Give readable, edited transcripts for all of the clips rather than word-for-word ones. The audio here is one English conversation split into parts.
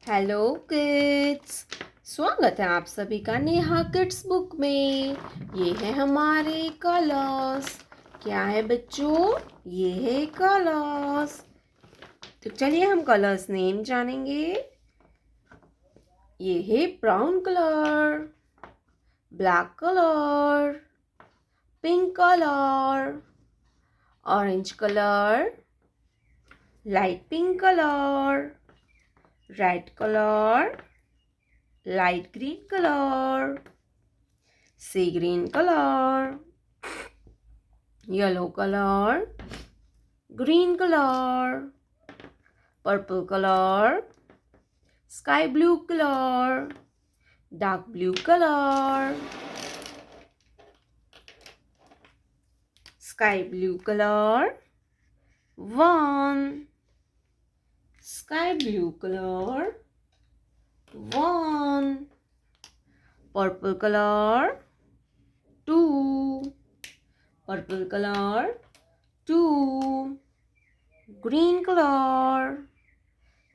Hello kids. स्वागत है आप सभी का नेहा किड्स बुक में। ये है हमारे कलर्स। क्या है बच्चों? ये है कलर्स। तो चलिए हम कलर्स नेम जानेंगे। ये है brown colour, black colour, pink colour, orange colour, light pink colour, red colour, light green color, sea green color, yellow color, green color, purple color, sky blue color, dark blue color, sky blue color, one, sky blue color, one, purple color, two, purple color, two, green color,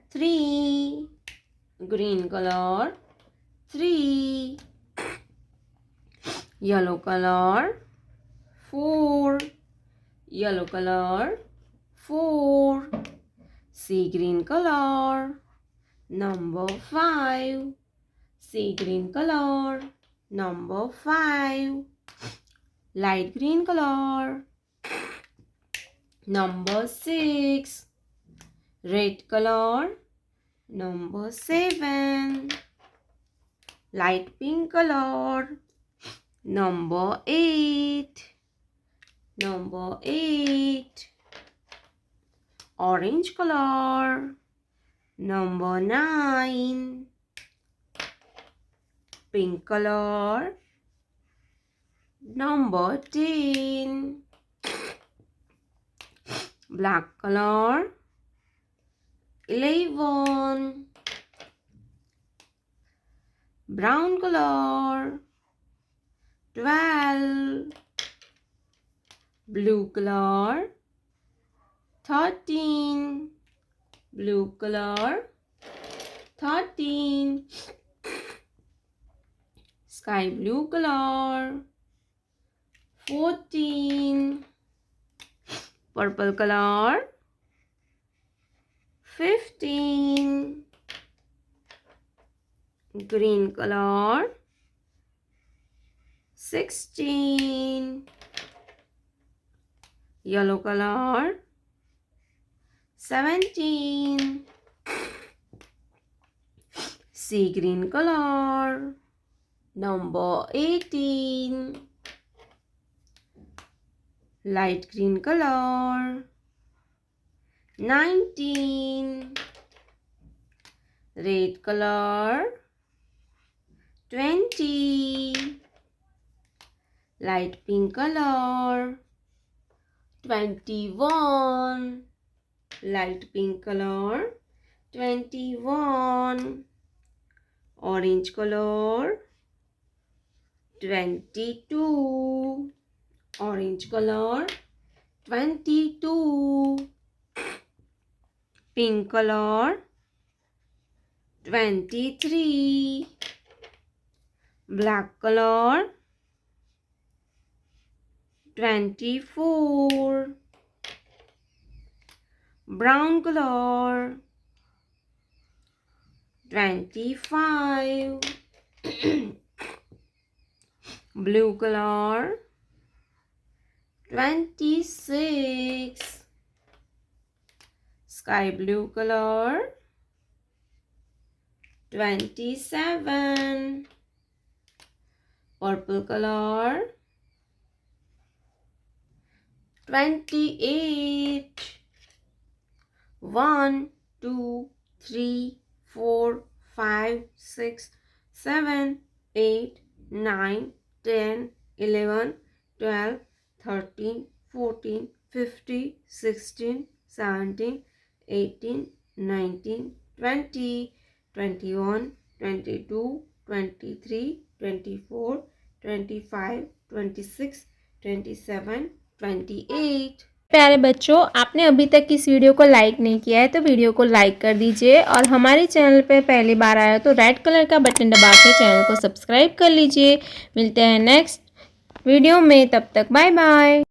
three, green color, three, yellow color, four, yellow color, four, sea green color, number five, sea green color, number five, light green color, number six, red color, number seven, light pink color, number eight, orange color, number nine, pink color, number 10, black color, 11, brown color, 12, blue color, 13, blue color, 13, sky blue color, 14, purple color, 15, green color, 16, yellow color, 17, sea green color, number 18, light green color, 19, red color, 20, light pink color, 21, light pink color, 21, orange color, 22, orange color, 22, pink color, 23, black color, 24, brown color, 25, blue color, 26, sky blue color, 27, purple color, 28, 1, 2, 3, 4, 5, 6, 7, 8, 9, 10, 11, 12, 13, 14, 15, 16, 17, 18, 19, 20, 21, 22, 23, 24, 25, 26, 27, 28. प्यारे बच्चों, आपने अभी तक इस video को like नहीं किया है तो वीडियो को लाइक कर दीजिए और हमारे चैनल पे पहली बार आया तो रेड कलर का बटन दबा के चैनल को सब्सक्राइब कर लीजिए। मिलते हैं नेक्स्ट वीडियो में, तब तक बाय बाय।